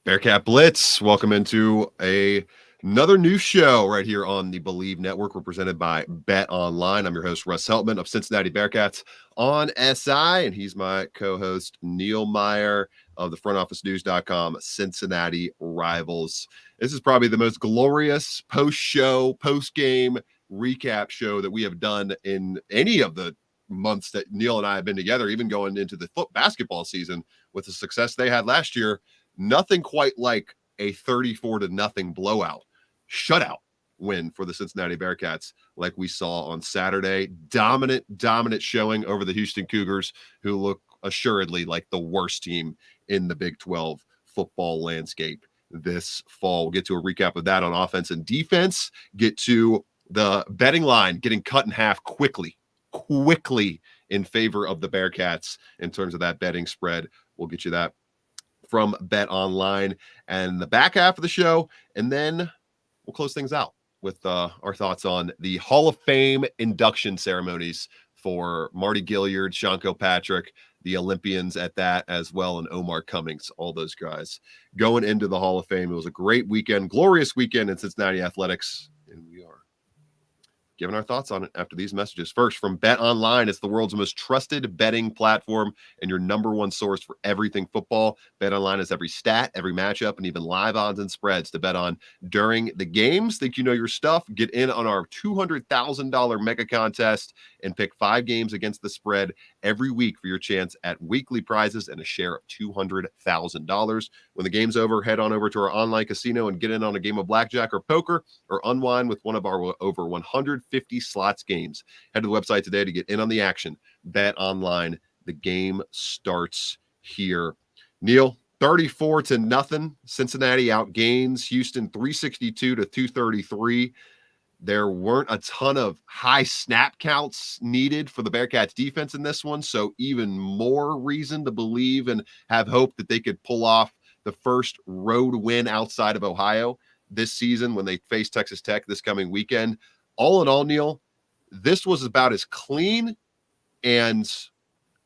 Bearcat Blitz, welcome into another new show right here on the Believe Network. We're presented by Bet Online. I'm your host, Russ Heltman of Cincinnati Bearcats on SI, and he's my co-host, Neil Meyer of the frontofficenews.com Cincinnati Rivals. This is probably the most glorious post-show, post-game recap show that we have done in any of the months that Neil and I have been together, even going into the basketball season with the success they had last year. Nothing quite like a 34-0 blowout, shutout win for the Cincinnati Bearcats like we saw on Saturday. Dominant showing over the Houston Cougars, who look assuredly like the worst team in the Big 12 football landscape this fall. We'll get to a recap of that on offense and defense, get to the betting line getting cut in half quickly in favor of the Bearcats in terms of that betting spread. We'll get you that from Bet Online and the back half of the show, and then we'll close things out with our thoughts on the Hall of Fame induction ceremonies for Marty Gilliard, Sean Kilpatrick, the Olympians at that as well, and Omar Cummings, all those guys going into the Hall of Fame. It was a great weekend, glorious weekend in Cincinnati athletics, and we are giving our thoughts on it after these messages. First, from Bet Online, it's the world's most trusted betting platform and your number one source for everything football. Bet Online has every stat, every matchup, and even live odds and spreads to bet on during the games. Think you know your stuff? Get in on our $200,000 mega contest and pick 5 games against the spread every week for your chance at weekly prizes and a share of $200,000. When the game's over, head on over to our online casino and get in on a game of blackjack or poker, or unwind with one of our over 150 slots games. Head to the website today to get in on the action. Bet Online. The game starts here. Neil, 34-0. Cincinnati outgains Houston 362-233. There weren't a ton of high snap counts needed for the Bearcats defense in this one, so even more reason to believe and have hope that they could pull off the first road win outside of Ohio this season when they face Texas Tech this coming weekend. All in all, Neil, this was about as clean and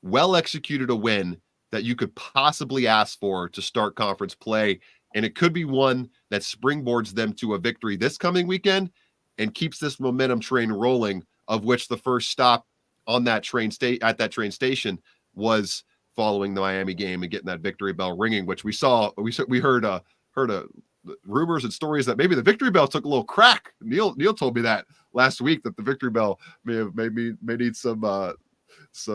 well-executed a win that you could possibly ask for to start conference play, and it could be one that springboards them to a victory this coming weekend and keeps this momentum train rolling, of which the first stop on that train station was following the Miami game and getting that victory bell ringing, which we heard rumors and stories that maybe the victory bell took a little crack. Neil told me that last week, that the victory bell may need some what's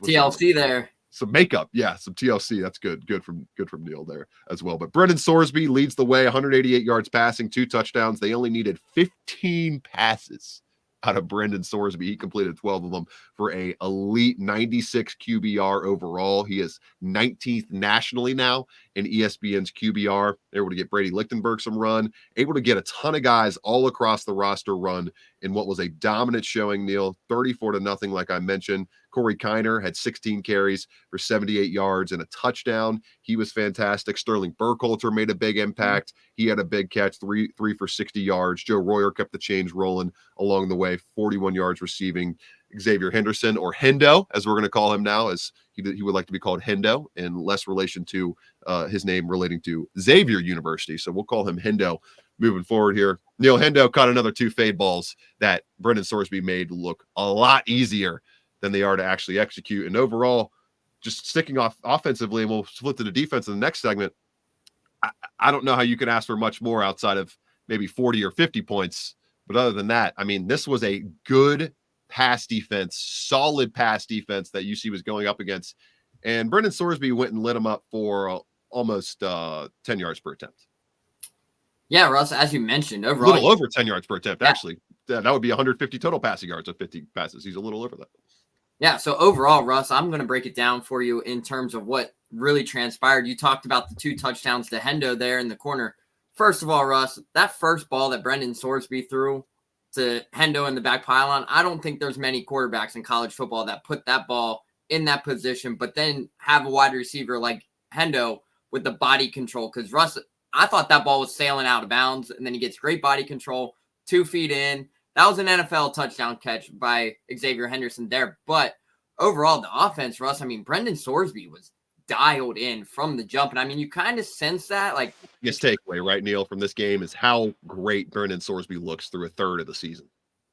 TLC there. Some makeup. Yeah, some TLC. That's good from Neil there as well. But Brendan Sorsby leads the way, 188 yards passing, 2 touchdowns. They only needed 15 passes out of Brendan Sorsby. He completed 12 of them for a elite 96 QBR overall. He is 19th nationally now in ESPN's QBR. They're able to get Brady Lichtenberg some run, able to get a ton of guys all across the roster run in what was a dominant showing, Neil, 34-0, like I mentioned. Corey Kiner had 16 carries for 78 yards and a touchdown. He was fantastic. Sterling Burkhalter made a big impact. He had a big catch, three for 60 yards. Joe Royer kept the chains rolling along the way, 41 yards receiving. Xavier Henderson, or Hendo, as we're going to call him now, as he would like to be called Hendo, in less relation to his name relating to Xavier University. So we'll call him Hendo moving forward here. Neil, Hendo caught another 2 fade balls that Brendan Sorsby made look a lot easier than they are to actually execute. And overall, just sticking off offensively, and we'll flip to the defense in the next segment. I don't know how you can ask for much more outside of maybe 40 or 50 points. But other than that, I mean, this was a good pass defense, solid pass defense that UC was going up against. And Brendan Sorsby went and lit him up for almost 10 yards per attempt. Yeah, Russ, as you mentioned, overall, a little over 10 yards per attempt, actually. That would be 150 total passing yards of 50 passes. He's a little over that. Yeah, so overall, Russ, I'm going to break it down for you in terms of what really transpired. You talked about the 2 touchdowns to Hendo there in the corner. First of all, Russ, that first ball that Brendan Sorsby threw to Hendo in the back pylon, I don't think there's many quarterbacks in college football that put that ball in that position, but then have a wide receiver like Hendo with the body control. Because, Russ, I thought that ball was sailing out of bounds, and then he gets great body control, 2 feet in. That was an NFL touchdown catch by Xavier Henderson there. But overall, the offense, Russ, I mean, Brendan Sorsby was dialed in from the jump. And I mean, you kind of sense that, like, Biggest takeaway, right, Neil, from this game is how great Brendan Sorsby looks through a third of the season.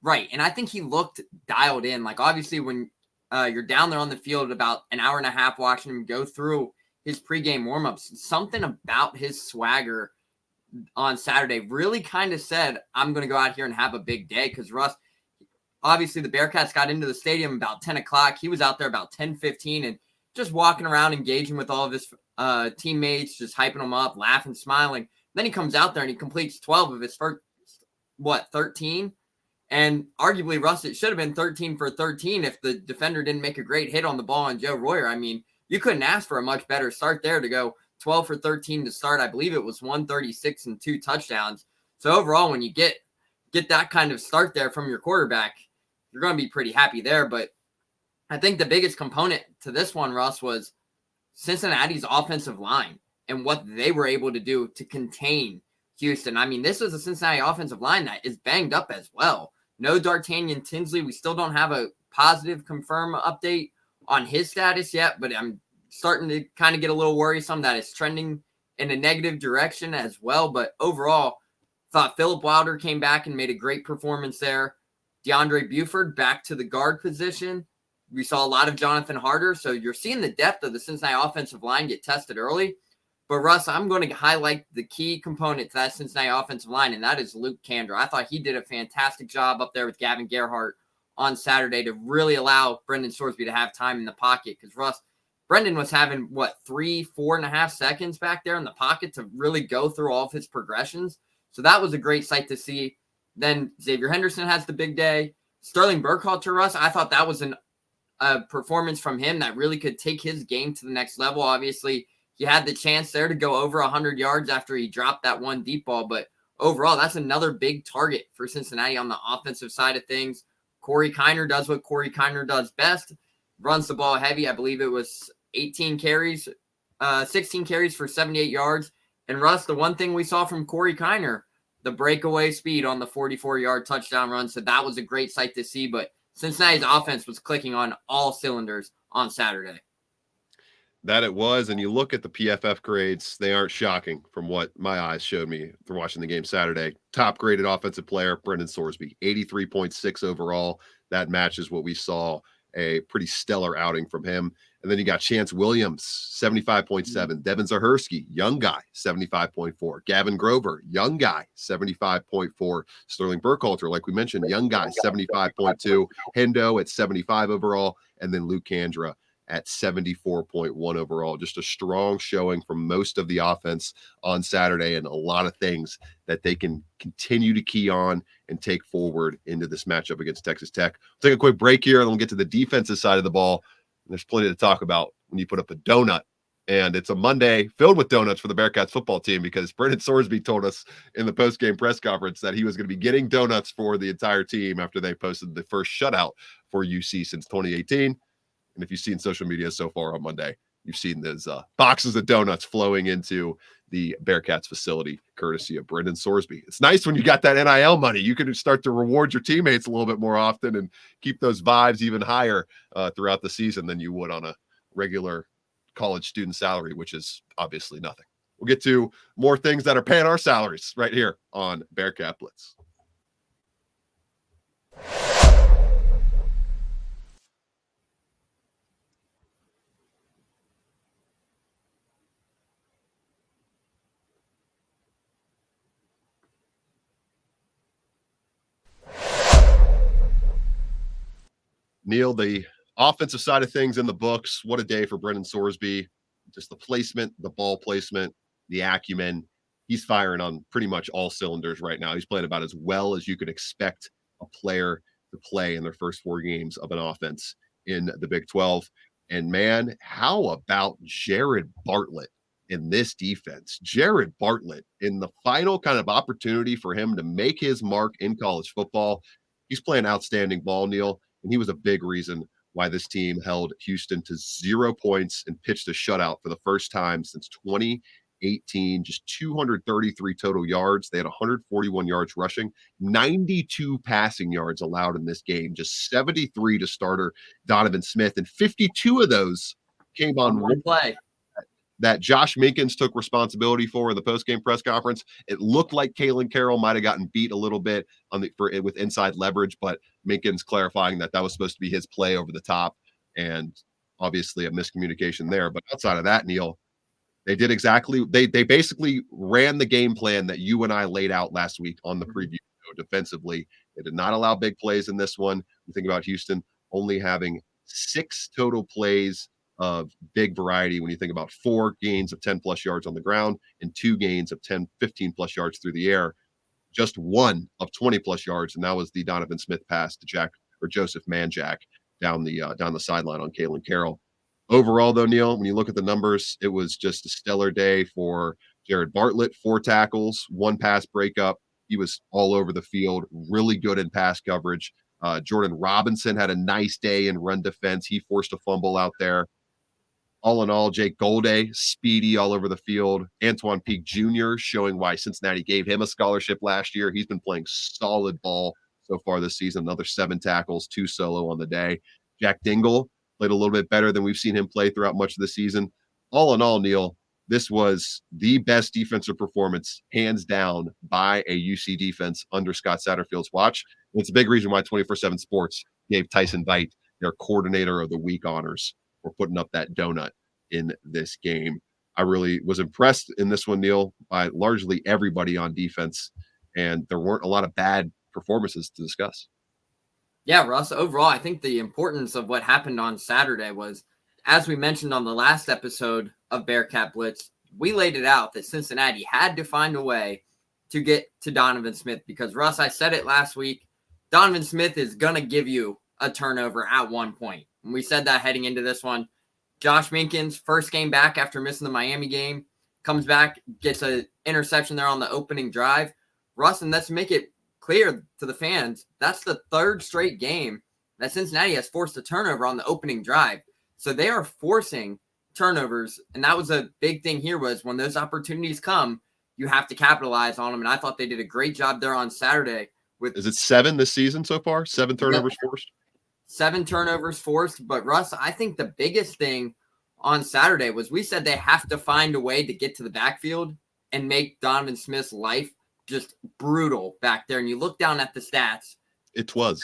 right. And I think he looked dialed in. Like, obviously, when you're down there on the field about an hour and a half watching him go through his pregame warmups, something about his swagger on Saturday really kind of said, I'm going to go out here and have a big day. Because Russ, obviously, the Bearcats got into the stadium about 10 o'clock. He was out there about 10:15 and just walking around, engaging with all of his teammates, just hyping them up, laughing, smiling. Then he comes out there and he completes 12 of his first, 13? And arguably, Russ, it should have been 13 for 13 if the defender didn't make a great hit on the ball on Joe Royer. I mean, you couldn't ask for a much better start there to go 12 for 13 to start. I believe it was 136 and 2 touchdowns. So overall, when you get that kind of start there from your quarterback, you're going to be pretty happy there. But I think the biggest component to this one, Russ, was Cincinnati's offensive line and what they were able to do to contain Houston. I mean, this is a Cincinnati offensive line that is banged up as well. No D'Artagnan Tinsley. We still don't have a positive confirm update on his status yet, but I'm starting to kind of get a little worrisome that it's trending in a negative direction as well. But overall, thought Philip Wilder came back and made a great performance there. DeAndre Buford back to the guard position. We saw a lot of Jonathan Harder. So you're seeing the depth of the Cincinnati offensive line get tested early. But Russ, I'm going to highlight the key component to that Cincinnati offensive line, and that is Luke Kandra. I thought he did a fantastic job up there with Gavin Gerhardt on Saturday to really allow Brendan Sorsby to have time in the pocket. Because Russ, Brendan was having 4.5 seconds back there in the pocket to really go through all of his progressions. So that was a great sight to see. Then Xavier Henderson has the big day. Sterling Burkhalter, Russ, I thought that was a performance from him that really could take his game to the next level. Obviously, he had the chance there to go over 100 yards after he dropped that one deep ball. But overall, that's another big target for Cincinnati on the offensive side of things. Corey Kiner does what Corey Kiner does best, runs the ball heavy. I believe it was 16 carries for 78 yards. And Russ, the one thing we saw from Corey Kiner, the breakaway speed on the 44-yard touchdown run. So that was a great sight to see. But Cincinnati's offense was clicking on all cylinders on Saturday. That it was, and you look at the PFF grades, they aren't shocking from what my eyes showed me through watching the game Saturday. Top graded offensive player, Brendan Sorsby, 83.6 overall. That matches what we saw, a pretty stellar outing from him. And then you got Chance Williams, 75.7. Devin Zahersky, young guy, 75.4. Gavin Grover, young guy, 75.4. Sterling Burkhalter, like we mentioned, young guy, 75.2. Hendo at 75 overall. And then Luke Kandra at 74.1 overall. Just a strong showing from most of the offense on Saturday, and a lot of things that they can continue to key on and take forward into this matchup against Texas Tech. We'll take a quick break here and we'll get to the defensive side of the ball. There's plenty to talk about when you put up a donut. And it's a Monday filled with donuts for the Bearcats football team, because Brendan Sorsby told us in the post-game press conference that he was going to be getting donuts for the entire team after they posted the first shutout for UC since 2018. And if you've seen social media so far on Monday, you've seen those boxes of donuts flowing into the Bearcats facility, courtesy of Brendan Sorsby. It's nice when you got that NIL money. You can start to reward your teammates a little bit more often and keep those vibes even higher throughout the season than you would on a regular college student salary, which is obviously nothing. We'll get to more things that are paying our salaries right here on Bearcat Blitz. Neil, the offensive side of things in the books. What a day for Brendan Sorsby. Just the placement, the ball placement, the acumen. He's firing on pretty much all cylinders right now. He's playing about as well as you could expect a player to play in their first 4 games of an offense in the Big 12. And man, how about Jared Bartlett in this defense? Jared Bartlett, in the final kind of opportunity for him to make his mark in college football, he's playing outstanding ball, Neil. And he was a big reason why this team held Houston to 0 points and pitched a shutout for the first time since 2018. Just 233 total yards. They had 141 yards rushing, 92 passing yards allowed in this game, just 73 to starter Donovan Smith. And 52 of those came on one play. that Josh Minkins took responsibility for in the post-game press conference. It looked like Kalen Carroll might have gotten beat a little bit with inside leverage, but Minkins clarifying that was supposed to be his play over the top, and obviously a miscommunication there. But outside of that, Neil, they did exactly they basically ran the game plan that you and I laid out last week on the preview show defensively. They did not allow big plays in this one. You think about Houston only having 6 total plays of big variety when you think about 4 gains of 10 plus yards on the ground and 2 gains of 10, 15 plus yards through the air. Just 1 of 20 plus yards, and that was the Donovan Smith pass to Joseph Manjack down the sideline on Kalen Carroll. Overall, though, Neil, when you look at the numbers, it was just a stellar day for Jared Bartlett. 4 tackles, 1 pass breakup. He was all over the field, really good in pass coverage. Jordan Robinson had a nice day in run defense. He forced a fumble out there. All in all, Jake Golday, speedy all over the field. Antoine Peak Jr. showing why Cincinnati gave him a scholarship last year. He's been playing solid ball so far this season. Another 7 tackles, 2 solo on the day. Jack Dingle played a little bit better than we've seen him play throughout much of the season. All in all, Neil, this was the best defensive performance, hands down, by a UC defense under Scott Satterfield's watch. And it's a big reason why 24/7 Sports gave Tyson Veit their Coordinator of the Week honors for putting up that donut in this game. I really was impressed in this one, Neil, by largely everybody on defense, and there weren't a lot of bad performances to discuss. Yeah, Russ, overall, I think the importance of what happened on Saturday was, as we mentioned on the last episode of Bearcat Blitz, we laid it out that Cincinnati had to find a way to get to Donovan Smith because, Russ, I said it last week, Donovan Smith is going to give you a turnover at one point. And we said that heading into this one. Josh Minkins, first game back after missing the Miami game, comes back, gets an interception there on the opening drive. Russ, and let's make it clear to the fans, that's the 3rd straight game that Cincinnati has forced a turnover on the opening drive. So they are forcing turnovers, and that was a big thing here was when those opportunities come, you have to capitalize on them, and I thought they did a great job there on Saturday. Is it 7 this season so far? 7 turnovers forced? 7 turnovers forced, but Russ, I think the biggest thing on Saturday was we said they have to find a way to get to the backfield and make Donovan Smith's life just brutal back there. And you look down at the stats. It was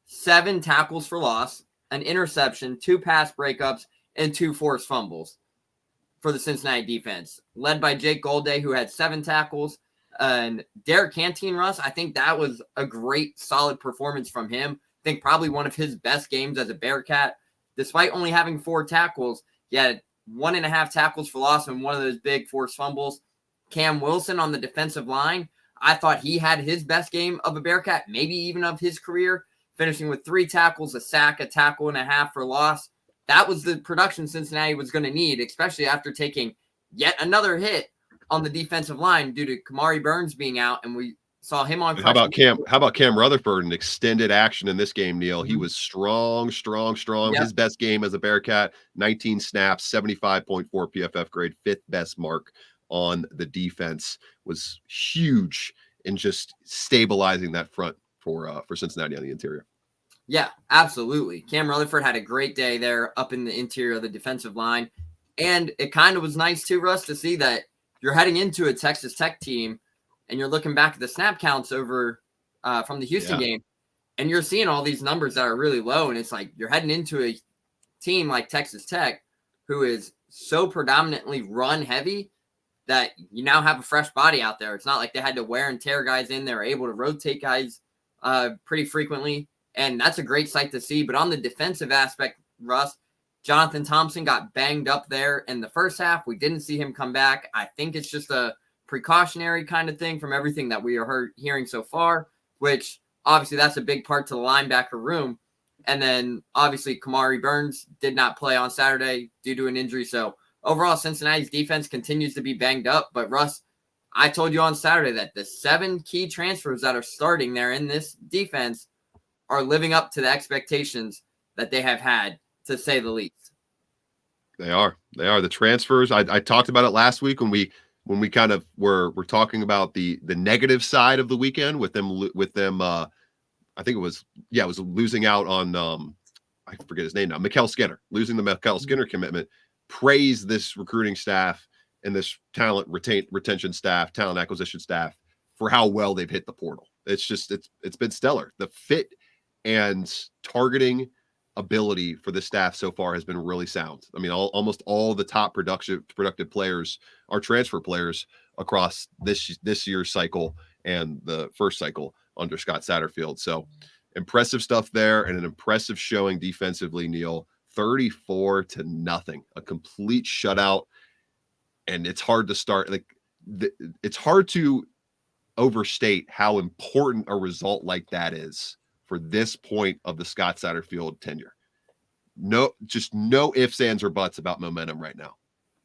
7 tackles for loss, an interception, 2 pass breakups, and 2 forced fumbles for the Cincinnati defense, led by Jake Golday, who had 7 tackles. And Derek Canteen, Russ, I think that was a great, solid performance from him. I think probably one of his best games as a Bearcat. Despite only having 4 tackles, he had 1.5 tackles for loss and one of those big forced fumbles. Cam Wilson on the defensive line, I thought he had his best game of a Bearcat, maybe even of his career, finishing with 3 tackles, a sack, a tackle and a half for loss. That was the production Cincinnati was going to need, especially after taking yet another hit on the defensive line due to Kamari Burns being out, and we saw him on. How about Cam Rutherford in extended action in this game, Neil? He was strong. Yep. His best game as a Bearcat, 19 snaps, 75.4 PFF grade, 5th best mark on the defense, was huge in just stabilizing that front for Cincinnati on the interior. Yeah, absolutely. Cam Rutherford had a great day there up in the interior of the defensive line. And it kind of was nice too, Russ, to see that you're heading into a Texas Tech team and you're looking back at the snap counts over from the Houston game, and you're seeing all these numbers that are really low. And it's like you're heading into a team like Texas Tech, who is so predominantly run heavy that you now have a fresh body out there. It's not like they had to wear and tear guys in. They're able to rotate guys pretty frequently. And that's a great sight to see. But on the defensive aspect, Russ, Jonathan Thompson got banged up there in the first half. We didn't see him come back. I think it's just a precautionary kind of thing from everything that we are hearing so far, which obviously that's a big part to the linebacker room. And then obviously Kamari Burns did not play on Saturday due to an injury. So overall, Cincinnati's defense continues to be banged up. But Russ, I told you on Saturday that the 7 key transfers that are starting there in this defense are living up to the expectations that they have had, to say the least. They are the transfers. I talked about it last week when we kind of were talking about the negative side of the weekend with them. I think it was losing out on I forget his name now. Mikael Skinner, losing the Mikael Skinner commitment. praise this recruiting staff and this retention staff, talent acquisition staff for how well they've hit the portal. It's been stellar. The fit and targeting ability for the staff so far has been really sound. I mean, almost all the top productive players are transfer players across this year's cycle and the first cycle under Scott Satterfield. So impressive stuff there, and an impressive showing defensively, Neil. 34-0, a complete shutout. And it's hard to start, it's hard to overstate how important a result like that is for this point of the Scott Satterfield tenure. No ifs, ands, or buts about momentum right now.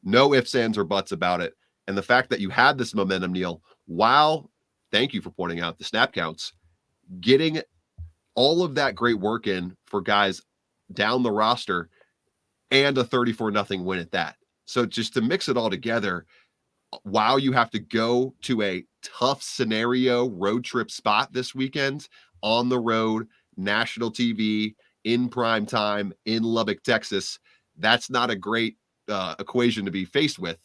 No ifs, ands, or buts about it. And the fact that you had this momentum, Neil, while, thank you for pointing out the snap counts, getting all of that great work in for guys down the roster, and a 34-0 win at that. So just to mix it all together, while you have to go to a tough scenario road trip spot this weekend, on the road, national TV, in prime time, in Lubbock, Texas, that's not a great equation to be faced with,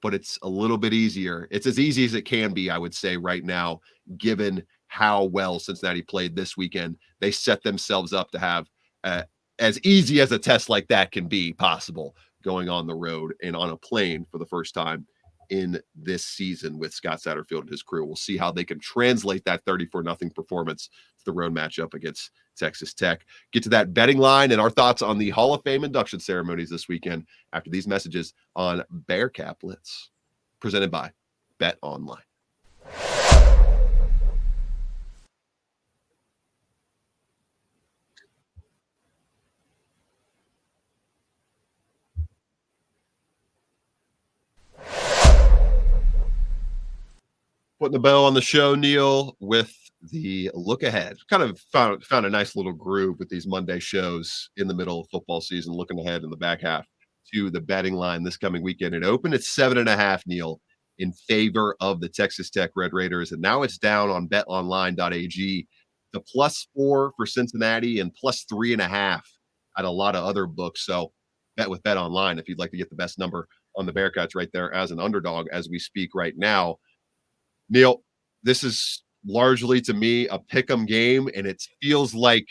but it's a little bit easier. It's as easy as it can be, I would say, right now, given how well Cincinnati played this weekend. They set themselves up to have as easy as a test like that can be possible, going on the road and on a plane for the first time in this season with Scott Satterfield and his crew. We'll see how they can translate that 34-0 performance to the road matchup against Texas Tech. Get to that betting line and our thoughts on the Hall of Fame induction ceremonies this weekend after these messages on Bearcat Blitz, presented by Bet Online. Putting the bow on the show, Neil, with the look ahead. Kind of found a nice little groove with these Monday shows in the middle of football season, looking ahead in the back half to the betting line this coming weekend. It opened at 7.5, Neil, in favor of the Texas Tech Red Raiders, and now it's down on betonline.ag. The +4 for Cincinnati and +3.5 at a lot of other books. So bet with Bet Online if you'd like to get the best number on the Bearcats right there as an underdog as we speak right now. Neil, this is largely, to me, a pick'em game, and it feels like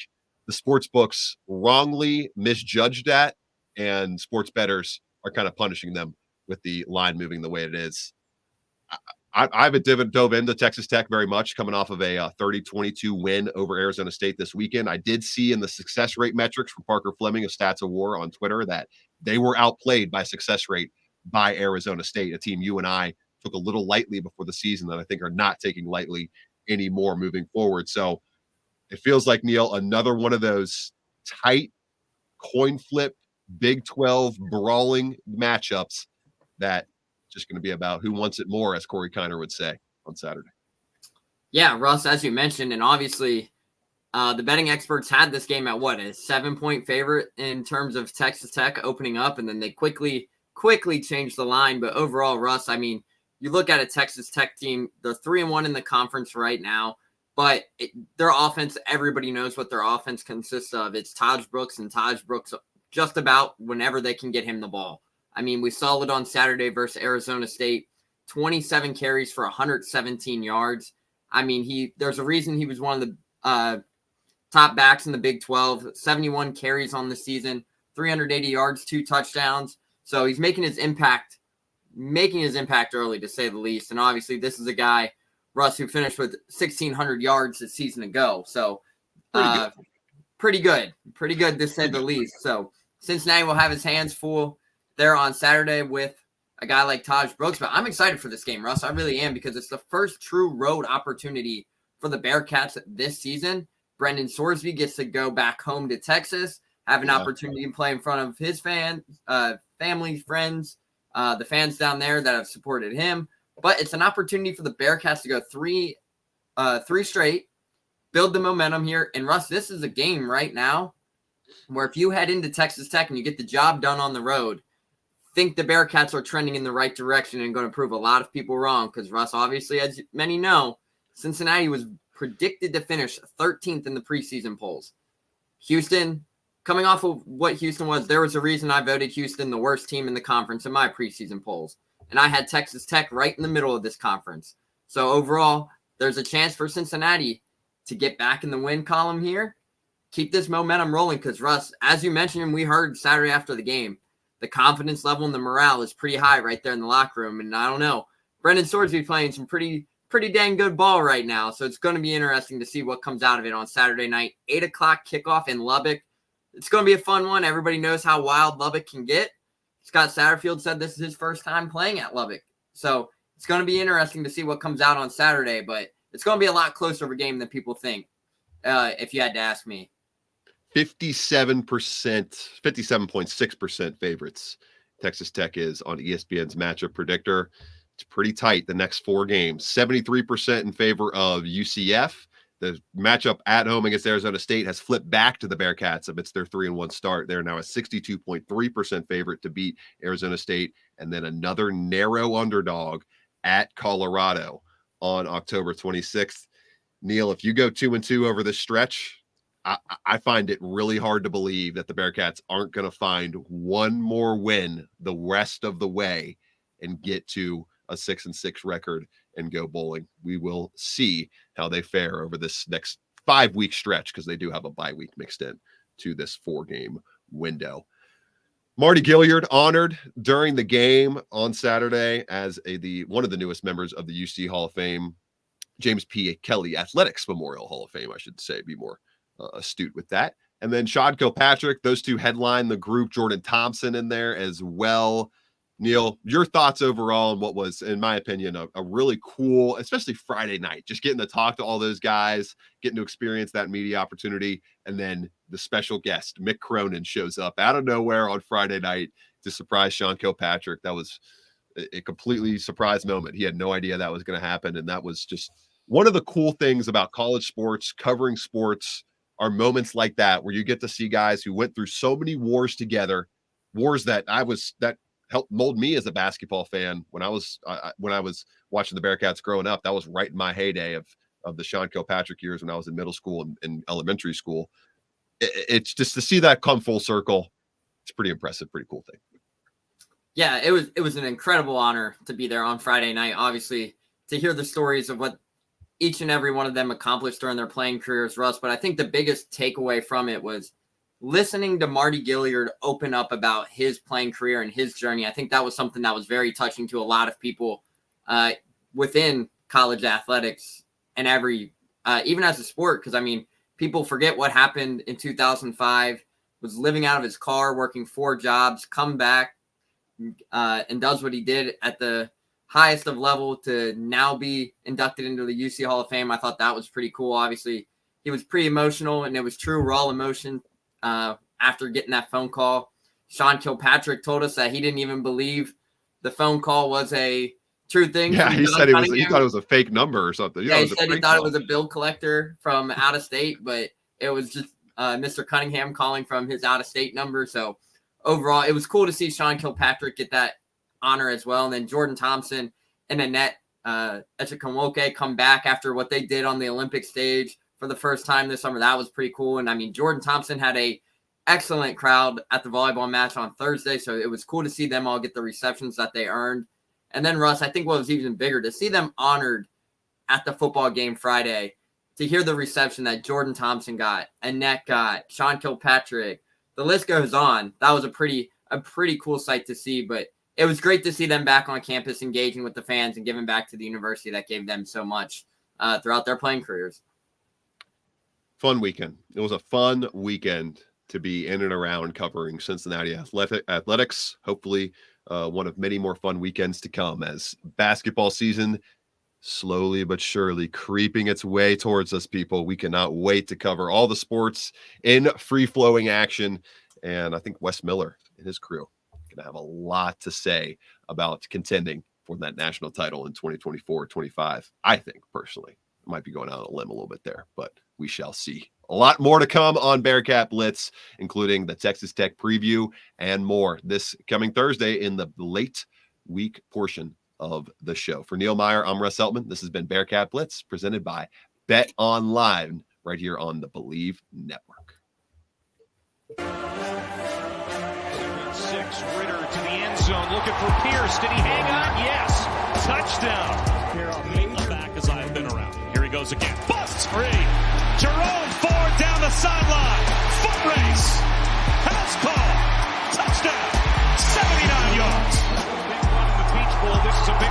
the sports books wrongly misjudged that, and sports bettors are kind of punishing them with the line moving the way it is. I haven't dove into Texas Tech very much, coming off of a 30-22 win over Arizona State this weekend. I did see in the success rate metrics from Parker Fleming of Stats of War on Twitter that they were outplayed by success rate by Arizona State, a team you and I took a little lightly before the season that I think are not taking lightly anymore moving forward. So it feels like, Neil, another one of those tight coin flip Big 12 brawling matchups that just going to be about who wants it more, as Corey Kiner would say on Saturday. Yeah, Russ, as you mentioned, and obviously the betting experts had this game at a 7-point favorite in terms of Texas Tech opening up, and then they quickly changed the line. But overall, Russ, I mean, you look at a Texas Tech team, they're 3-1 in the conference right now, but their offense, everybody knows what their offense consists of. It's Taj Brooks just about whenever they can get him the ball. I mean, we saw it on Saturday versus Arizona State, 27 carries for 117 yards. I mean, there's a reason he was one of the top backs in the Big 12, 71 carries on the season, 380 yards, 2 touchdowns. So he's making his impact early, to say the least. And obviously this is a guy, Russ, who finished with 1,600 yards a season ago. So pretty good to say the least. So Cincinnati will have his hands full there on Saturday with a guy like Taj Brooks. But I'm excited for this game, Russ. I really am, because it's the first true road opportunity for the Bearcats this season. Brendan Sorsby gets to go back home to Texas, have an opportunity to play in front of his fans, family, friends, the fans down there that have supported him. But it's an opportunity for the Bearcats to go three straight, build the momentum here. And Russ, this is a game right now where if you head into Texas Tech and you get the job done on the road, think the Bearcats are trending in the right direction and going to prove a lot of people wrong. Because Russ, obviously, as many know, Cincinnati was predicted to finish 13th in the preseason polls. Houston coming off of what Houston was, there was a reason I voted Houston the worst team in the conference in my preseason polls. And I had Texas Tech right in the middle of this conference. So overall, there's a chance for Cincinnati to get back in the win column here. Keep this momentum rolling because, Russ, as you mentioned, and we heard Saturday after the game, the confidence level and the morale is pretty high right there in the locker room. And I don't know, Brendan Swordsby playing some pretty dang good ball right now. So it's going to be interesting to see what comes out of it on Saturday night, 8 o'clock kickoff in Lubbock. It's going to be a fun one. Everybody knows how wild Lubbock can get. Scott Satterfield said this is his first time playing at Lubbock. So it's going to be interesting to see what comes out on Saturday, but it's going to be a lot closer of a game than people think, if you had to ask me. 57%, 57.6% favorites Texas Tech is on ESPN's matchup predictor. It's pretty tight the next 4 games. 73% in favor of UCF. The matchup at home against Arizona State has flipped back to the Bearcats amidst their 3-1 start. They're now a 62.3% favorite to beat Arizona State, and then another narrow underdog at Colorado on October 26th. Neil, if you go 2-2 over this stretch, I find it really hard to believe that the Bearcats aren't going to find one more win the rest of the way and get to a 6-6 record and go bowling. We will see how they fare over this next 5-week stretch because they do have a bye week mixed in to this 4-game window. Marty Gilliard honored during the game on Saturday as one of the newest members of the UC Hall of Fame, James P. Kelly Athletics Memorial Hall of Fame, I should say, be more astute with that. And then Sean Kilpatrick, those two headline the group, Jordan Thompson in there as well. Neil, your thoughts overall on what was, in my opinion, a really cool, especially Friday night, just getting to talk to all those guys, getting to experience that media opportunity. And then the special guest, Mick Cronin, shows up out of nowhere on Friday night to surprise Sean Kilpatrick. That was a completely surprise moment. He had no idea that was going to happen. And that was just one of the cool things about college sports, covering sports, are moments like that where you get to see guys who went through so many wars together, wars that helped mold me as a basketball fan when I was watching the Bearcats growing up. That was right in my heyday of the Sean Kilpatrick years when I was in middle school and elementary school. It's just to see that come full circle. It's pretty impressive, pretty cool thing. Yeah, it was an incredible honor to be there on Friday night. Obviously, to hear the stories of what each and every one of them accomplished during their playing careers, Russ. But I think the biggest takeaway from it was listening to Marty Gilliard open up about his playing career and his journey. I think that was something that was very touching to a lot of people within college athletics and even as a sport. Because, I mean, people forget what happened in 2005, was living out of his car, working 4 jobs, come back and does what he did at the highest of level to now be inducted into the UC Hall of Fame. I thought that was pretty cool. Obviously, he was pretty emotional, and it was true raw emotion after getting that phone call. Sean Kilpatrick told us that he didn't even believe the phone call was a true thing. Yeah, he said he thought it was a fake number or something. Yeah, he said he thought it was a bill collector from out of state, but it was just Mr. Cunningham calling from his out of state number. So overall, it was cool to see Sean Kilpatrick get that honor as well. And then Jordan Thompson and Annette Echikunwoke come back after what they did on the Olympic stage for the first time this summer. That was pretty cool. And I mean, Jordan Thompson had a excellent crowd at the volleyball match on Thursday. So it was cool to see them all get the receptions that they earned. And then, Russ, I think what was even bigger, to see them honored at the football game Friday, to hear the reception that Jordan Thompson got, Annette got, Sean Kilpatrick, the list goes on. That was a pretty cool sight to see. But it was great to see them back on campus engaging with the fans and giving back to the university that gave them so much throughout their playing careers. Fun weekend. It was a fun weekend to be in and around covering Cincinnati athletics. Hopefully one of many more fun weekends to come as basketball season slowly but surely creeping its way towards us, people. We cannot wait to cover all the sports in free-flowing action. And I think Wes Miller and his crew going to have a lot to say about contending for that national title in 2024-25. I think, personally, I might be going out on a limb a little bit there, but we shall see. A lot more to come on Bearcat Blitz, including the Texas Tech preview and more this coming Thursday in the late week portion of the show. For Neil Meyer, I'm Russ Heltman. This has been Bearcat Blitz, presented by Bet Online, right here on the Believe Network. 6, Ritter to the end zone, looking for Pierce. Did he hang on? Yes. Touchdown. Back as I've been around. Here he goes again. Busts free. Jerome Ford down the sideline. Foot race. House call. Touchdown. 79 yards. Big run in the Peach Bowl. This is a big